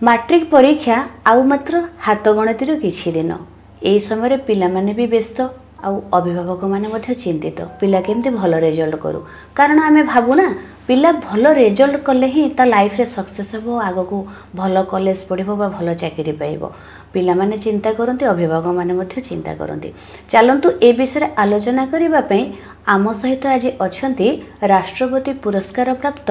Matric परीक्षा आउ मात्र हाथ गणतिर किछि दिन एई समय पिला माने भी व्यस्त आउ अभिभावक माने मध्य चिंतित पिला केमती भल रिजल्ट करू कारण आमे भाबू ना पिला भल रिजल्ट कले ही ता लाइफ रे सक्सेस हो आगो को भल कॉलेज पढ़िबो बा भल चाकरी पाइबो पिला माने चिंता करंती अभिभावक माने मध्य चिंता करंती चलंतु ए विषय आलोचना करिबा पई आम सहित आज अछंती राष्ट्रपति पुरस्कार प्राप्त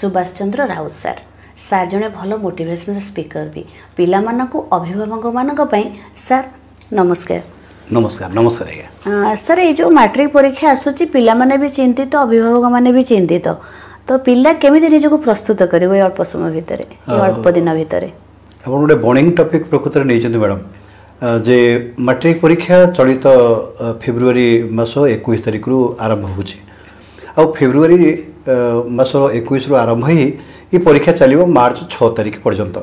सुभाष चंद्र राउत सर सार जने भल मोटिवेशनल स्पीकर भी पिला मानकु अभिभावक मानक पई सर नमस्कार। नमस्कार नमस्कार आज्ञा सर ये जो मैट्रिक परीक्षा आसुची पिला माने भी चिंतित अभिभावक माने भी चिंतित तो पिला केमिति निजको प्रस्तुत करिवो अल्प समय भितर अल्प दिन भितर आपण गोटे बर्निंग टॉपिक प्रकृत रे नै मैडम जे मैट्रिक परीक्षा चलित फेब्रुआरी मास 21 तारिख रु आरंभ होची आ फेब्रुआरी मास 21 रु आरंभ ही ये परीक्षा चलिबो मार्च 6 तारिख पर्यंत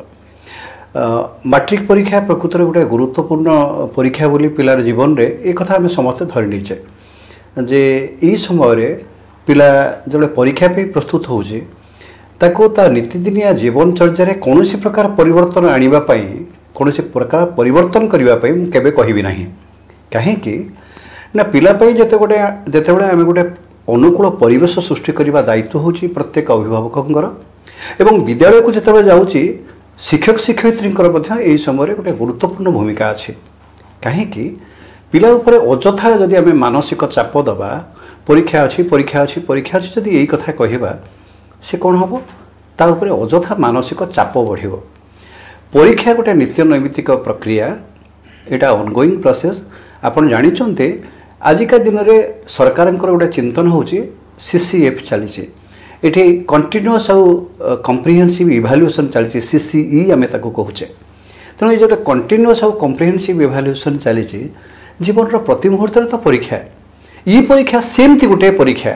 मैट्रिक परीक्षा प्रकृत रे गोटे गुरुत्वपूर्ण परीक्षा बोली पिलार जीवन रे एक कथा आम समस्ते धरि नीचे जे ई समय रे पिला जो परीक्षा पे प्रस्तुत होउची ताको ता नीतिदिनिया जीवनचर्या रे कौनसी प्रकार परिवर्तन आनिबा पई कौनसी प्रकार परिवर्तन करिबा पई मु केबे कहिबि नाही काहे कि ना पिला पई जेतेबेले आमे गोटे अनुकूल परिवेश सृष्टि करिबा दायित्व होउची प्रत्येक अभिभावकंकर एवं विद्यालय को जेतेबेले जाउची शिक्षक शिक्षयित्रींकर मध्य एई समय रे गोटे गुरुत्वपूर्ण भूमिका अछि काहे कि पिला ऊपर अजथा जदि आमे मानसिक चाप दबा परीक्षा अछि जदि एई कथा कहिबा से कौन हम ता ऊपर अजथा मानसिक चाप बढ़िबो परीक्षा गोटे नित्य नैमित्तिक प्रक्रिया एटा ऑनगोइंग प्रोसेस आपण जानिचंते आजिका दिन रे सरकारंकर गोटे चिंतन होची सीसीएफ चलीची एठी कंटिन्यूअस आउ कम्प्रिहेंसिव इवैल्यूएशन चलीची सीसीई आमे ताको कहूचे तेणु ये जो कंटिन्यूअस आउ कम्प्रिहेंसिव इवैल्यूएशन चलीची जीवन रो प्रति मुहूर्त तो परीक्षा ई परीक्षा सेमती गोटे परीक्षा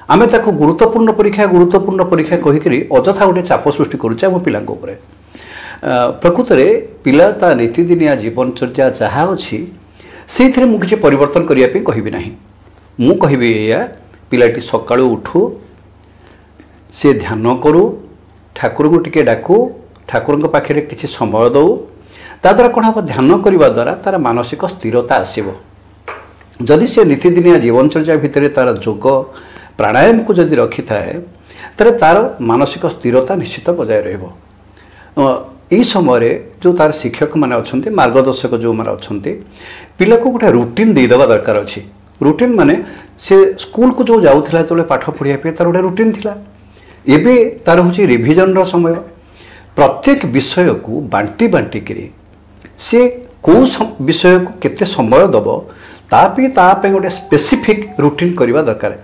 आमे ताको गुरुत्वपूर्ण परीक्षा कहिकरी अजथा गोटे चाप सृष्टि करूचे हम पिला ऊपर प्रकृत रे पिला ता नीतिदिनिया जीवनचर्या जहाँ अच्छी से मु किसी परिवर्तन करने कहबी ना मु कहबी या पिलाटी सकाळु उठू से ध्यान करू ठाकुर को टिके डाकू ठाकुर पाखे किसी समय दौ ताद्वारा कौन हम ध्यान करने द्वारा तार मानसिक स्थिरता आसब जदि से नीतिदिनिया जीवनचर्या भितर तार जोग प्राणायाम को जदि रखि थाए तार मानसिक स्थिरता निश्चित बजाय रहिबो यही समय जो तार शिक्षक माने अच्छे मार्गदर्शक जो माने अच्छे पिला को गोटे रुटीन देदेवा दरकार अच्छी रुटीन माने से स्कूल को जो जाऊला जो पाठ पढ़ाई तार गोटे रुटीन थिला एबे तार हूँ रिविजन रो समय प्रत्येक विषय को बांटी बांटिकी से कौ विषय को केते समय दब तापी गोटे स्पेसिफिक रुटीन करवा दरकार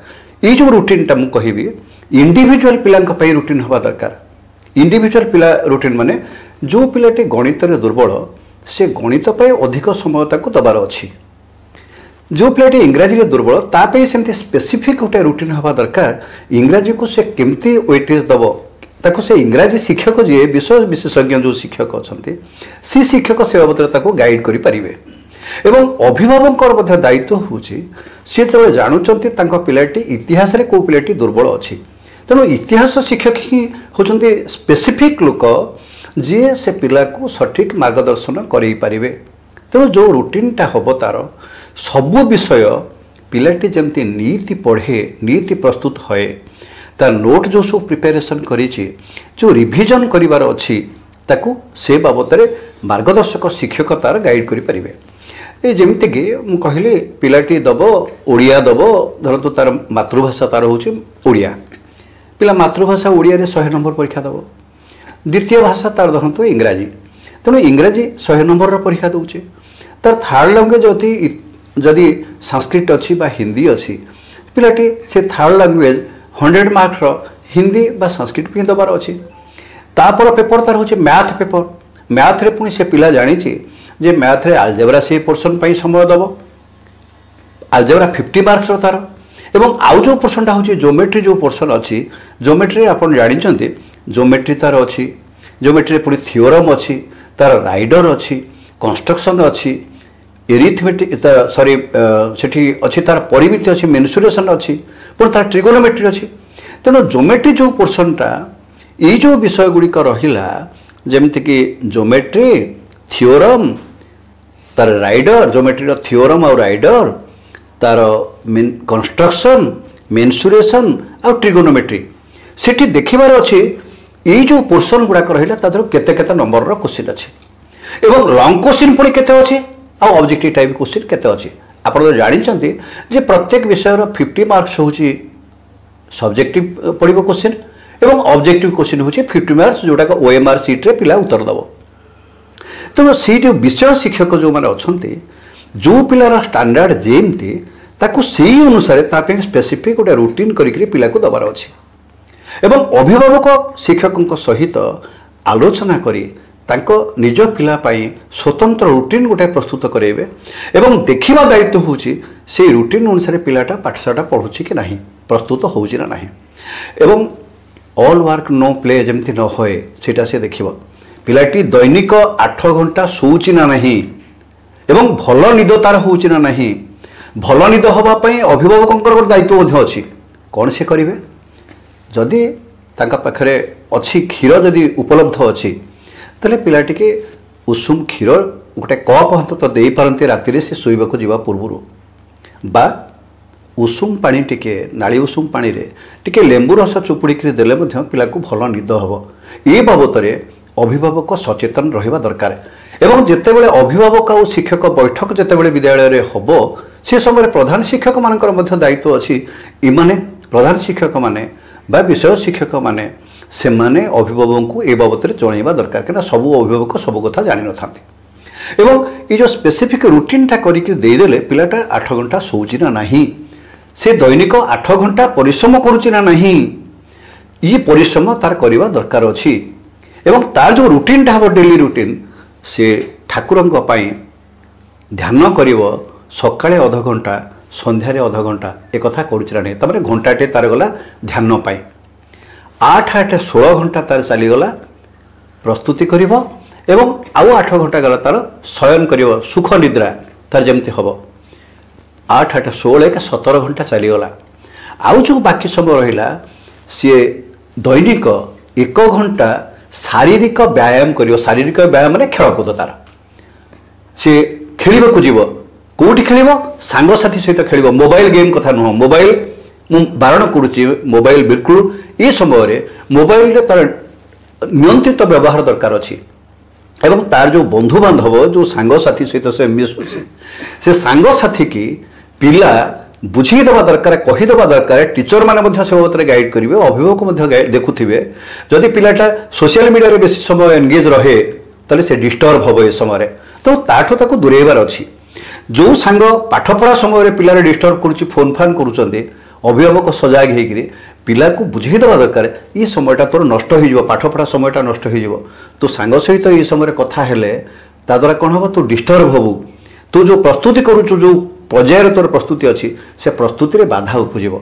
ये जो रुटीनटा मु कहबी इंडिविजुअल पिला रुटीन हवा दरकार इंडिविजुअल पिला रुटीन माने जो पिलाटी गणित रे दुर्बल से गणित पे अधिक समय ताको दबार अच्छी जो पिलाटी इंग्राजी रे दुर्बल तापे सेमती स्पेसिफिक गोटे रुटीन हवा दरकार इंग्राजी को से केमती वेटेज दब ताको से इंग्राजी शिक्षक जी विषय विशेषज्ञ जो शिक्षक अच्छा सी शिक्षक से बाबद ताको गाइड करि परिबे एवं अभिभावक दायित्व हूँ सी जो जानुंट पिलाटी इतिहास रे को पिलाटी दुर्बल अच्छी तेणु इतिहास शिक्षक ही होचंती स्पेसिफिक लोक जी से पिला को सठिक मार्गदर्शन करई पारिबे तेणु जो रुटीनटा हम तार सबु विषय पिलाटी जमती नीति पढ़े नीति प्रस्तुत है तार नोट जो सब प्रिपेरेसन करिछि जो रिविजन करिवार अछि ताकू से बाबद मार्गदर्शक शिक्षक तार गाइड करि परिबे ये जमीती कि मुझे कहली पिलाटी दब ओडिया दब धरतु तार मातृभाषा तार हूँ ओडिया पिला मातृभाषा ओडिया रे 100 नंबर परीक्षा दब द्वितीय भाषा तार धरतु इंग्राजी तेणु इंग्राजी 100 नंबर परीक्षा दूचे तार थर्ड लैंग्वेज जदि संस्कृत अच्छी बा हिंदी अच्छी पिलाटी से थर्ड लैंग्वेज 100 मार्क्स हिंदी बा संस्कृत भी दबार अच्छी तापर पेपर तार हूँ मैथ पेपर मैथ रे पुणी से पिला जानी जे मैथ रे आलजेब्रा से पोर्शन पाई समय दब आलजेब्रा 50 मार्क्स तार एवं आउ जो पोर्शनटा हूँ ज्योमेट्री जो पोर्शन अच्छी ज्योमेट्री आप जानते ज्योमेट्री तार अच्छी ज्योमेट्री पुणी थियोरम अच्छी तार राइडर अच्छी कंस्ट्रक्शन अच्छी एरिथमेटिक सॉरी सेठी अच्छी तार परिमिति अच्छी मेन्सुरेशन अच्छी पुणी तार ट्रिगोनोमेट्री अच्छी तेणु ज्योमेट्री जो पोर्शनटा ये जो विषय गुड़िक रहिला जमती कि ज्योमेट्री थियोरम तार राइडर ज्योमेट्री थियोरम और राइडर तार कंस्ट्रक्शन मेन्सुरेशन और ट्रिगोनोमेट्री सेठी देखिबार अच्छी ये जो पोर्सन गुड़ाक रहा तादर केते केते नंबर क्वेश्चन अच्छे एवं लॉन्ग क्वेश्चन पुणी केते अच्छे आ ऑब्जेक्टिव टाइप क्वेश्चन केते अच्छे आप जानते जे प्रत्येक विषय 50 मार्क्स हूँ सब्जेक्टिव पड़ो क्वेश्चन एवं ऑब्जेक्टिव क्वेश्चन हूँ 50 मार्क्स जोटा OMR सीट रे पिला उत्तर दब तेणु से जो विषय शिक्षक जो मैंने अच्छा जो पिलार स्टैंडर्ड जेमती ताकू से अनुसार स्पेसिफिक गोटे रूटीन करी पिला को दबार अच्छे एवं अभिभावक शिक्षकों सहित आलोचना करी तांको निज पिला पाई स्वतंत्र रूटीन गोटे प्रस्तुत करेंगे एवं देखा दायित्व हूँ से रूटीन अनुसार पिलाटा पाठशाला पढ़ुची कि नहीं प्रस्तुत होउची ना नहीं एवं ऑल वर्क नो प्ले जमती न होए सेटा से देखिबो पिलाटी दैनिक 8 घंटा सोउची ना नहीं एवं भल निद तार होउची ना नहीं भल निद हवा पई अभिभावकंकर दायित्व मध्ये अछि कोन से करिवे जदि तांका पाखरे अछि क्षीर जदि उपलब्ध अछि तले पिलाटी के उषुम क्षीर गोटे कप हत तो दे पारंती राति से शोइबा को जीवा पूर्वरु बा उषुम पानी टिके नाली उषुम पानी रे टिके लेंबू रस चुपुड़ी देले मध्य पिला को भल निद हबो ए बाबतरे अभिभावक सचेतन रहिबा दरकार एवं जेतेबेले अभिभावक और शिक्षक बैठक जेतेबेले विद्यालय रे हबो से समय प्रधान शिक्षक मानकर मध्य दायित्व अछि इमाने प्रधान शिक्षक माने बा विषय शिक्षक माने से माने अभिभावक को ए बाबतरे जणाइबा दरकार कि सबू अभिभावक सब कथा जानि न थांती एवं ये जो स्पेसिफिक रूटीन टा करिक देदेले पिलाटा 8 घंटा सोउची ना नहीं से दैनिक 8 घंटा परिश्रम करुची ना नहीं ये परिश्रम तार करवा दरकार अछि एवं तार जो रूटीन टा हम डेली रूटीन से ठाकुरंक पाई ध्यान करिवो सकाळे आधा घंटा संध्यारे आधा घंटा एक कथा करुची ना नहीं तमरे घंटाटे तार गला ध्यान पाई 8-8-16 घंटा तार चली गला प्रस्तुति करिवो एवं आउ 8 घंटा गला तार शयन करिवो सुख निद्रा तार जमती हबो 8-8-16-17 घंटा चलीगला आउ जो बाकी समय रहा सी दैनिक 1 घंटा शारीरिक व्यायाम करिवो शारीरिक व्यायाम माने खेलकूद तार सी खेलिबा को जीवो कोठी खेलिबो सांग साथी सहित खेलिबो मोबाइल गेम कथा नुह मोबाइल मु बारण करूची मोबाइल बिल्कुल ये समय रे मोबाइल रे तार नियंत्रित व्यवहार दरकार अछि एवं तार जो बंधु बांधव जो सांग साथी सहित से मिसुची से सांग साथी की पिला बुझी देवा दरकार कहीदेवा दरकार टीचर मैंने से बाबद गाइड करेंगे अभिभावक देखुवे जदि पिलाटा सोशल मीडिया रे बेसी समय एंगेज रहे ताले से डिस्टर्ब हम ए समय तो ताठू ताको दूरेबार अच्छी जो सांग पाठपढ़ा समय पिलार डिस्टर्ब करुच्ची फोन फान करुँच अभिभावक सजाग होकर पिला को बुझे देवा दरकार ये समयटा तोर नष्ट हो पाठपढ़ा समयटा नष्ट हो तो सांग सहित ये समय कथा हेले ता द्वारा कौन हम तू डिस्टर्ब हबू तू जो प्रस्तुति करुचु जो पर्यायर तोर प्रस्तुति अच्छी से प्रस्तुति रे बाधा उपजिब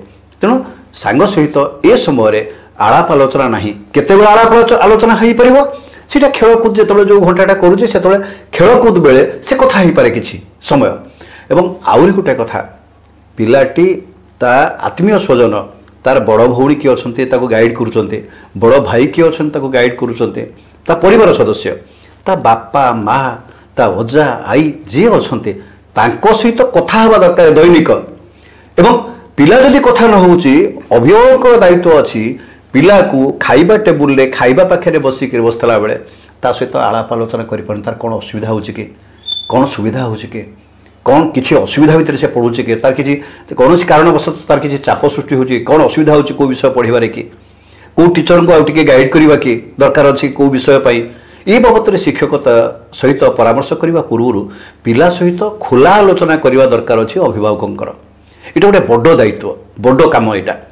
तेणु सांग सहित ए समय आलाप आलोचना ना केते आलाप आलोचना हो पार सीटा खेलकूद जो जो घंटाटा करुचे से खेलकूद बेले से कथा हो पारे किसी समय एवं आउरी गोटे कथा पिलाटी ता आत्मीय स्वजन तार बड़ भौणी किए अच्छा गाइड करुँचे बड़ भाई किए अच्छा गाइड करुँचे ता परिवार सदस्य ता बापा माँ ता अजा आई जी अच्छा तांको सहित कथा हवा दरकार दैनिक एवं पिला जदि कथा न होउची अभिभावक दायित्व अच्छी पिला को खाइबा टेबुल रे खाइबा पाखे बसिक बसला बेले ता सहित आलाप आलोचना करें तार कौन असुविधा हो कौन सुविधा हो कौन किसी असुविधा भितर से पढ़ुचे कि तार किसी कौन कारणवश तार किसी चाप सृष्टि होची कौन असुविधा होची को विषय पढ़िबारे कि को टीचर को आउटे गाइड करवा कि दरकार अच्छी को विषय पाई ये बाबद शिक्षकता सहित परामर्श करने पूर्व पिला सहित खोला आलोचना करने दरकार अच्छी अभिभावक ये गोटे बड़ दायित्व बड़ कम यहाँ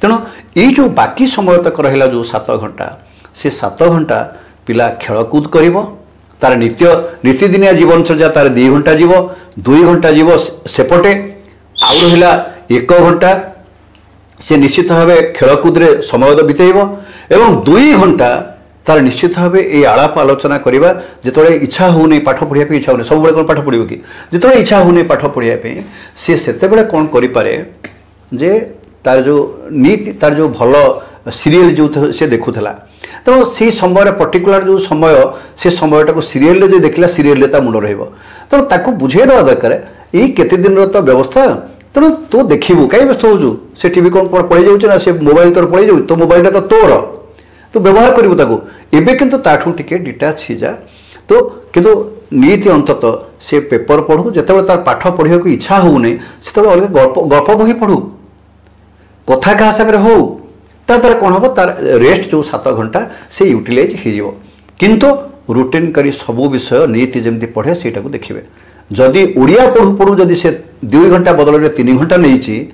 तेणु ये जो बाकी समय तक रहा जो 7 घंटा से 7 घंटा पिला खेलकूद कर तार नीतिदिनिया जीवनचर्या तार 2 घंटा जीव 2 घंटा जीव सेपटे आउ रहा 1 घंटा से निश्चित भाव खेलकूद रे समय बितेब एवं 2 घंटा तार निश्चित भाव ये आलाप आलोचना करवा जिते इच्छा होनी पाठ पढ़िया इच्छा होनी सब कौन पाठ पढ़ो कि जिते इच्छा होनी पाठ पढ़िया सी से कौन करे जे तार जो नीति तार जो भल सीरियल जो से देखुला तेणु से समय पर्टिकुलर जो समय से समयटा सीरियल जो देखला सीरियल मुंड तेणु ताकू बुझेदेवा दरकार ये केते दिन तो व्यवस्था तेणु तू देखू कहीं व्यस्त हो से टीवी कौन पड़े जाऊँ ना से मोबाइल तोर पड़े जाऊ तो मोबाइलटा तो तोर तू व्यवहार करू ताकू एवं कितु ताठू टिके डिटाच हो जा तो किंतु नीति अंतत से पेपर पढ़ू जिते तार पाठ पढ़ा को इच्छा होने से अलग गल्प बही पढ़ू कथा क्या सागर हो तार कौन हम तार रेस्ट जो 7 घंटा से यूटिलाइज हो किंतु रुटीन करी सबू विषय नीति जमी पढ़े सेटा को देखिए जदि ओडिया पढ़ू पढ़ू जदि से 2 घंटा बदल 3 घंटा नहीं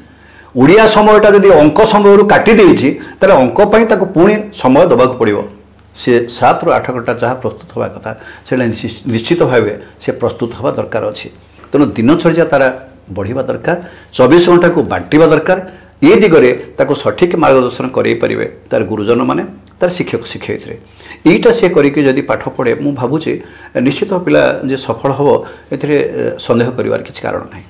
ओडिया समयटा जदि अंक समय काटी देती ताले अंक पाई ताको पुणी समय दबाक पड़ो से 7 ରୁ 8 घंटा जहाँ प्रस्तुत हवा कथा से निश्चित भाव से प्रस्तुत हवा दरकार अच्छी तेणु दिनचर्या तारा बढ़िया दरकार 24 घंटा को बांटा दरकार ये दिगरे ताको सठिक मार्गदर्शन करें तार गुरुजन माने तार शिक्षक शिक्षयित्री यहीटा सी करके जदि पाठ पढ़े मु भावुचे निश्चित पिला जे सफल हम ए सन्देह कर किसी कारण नहीं।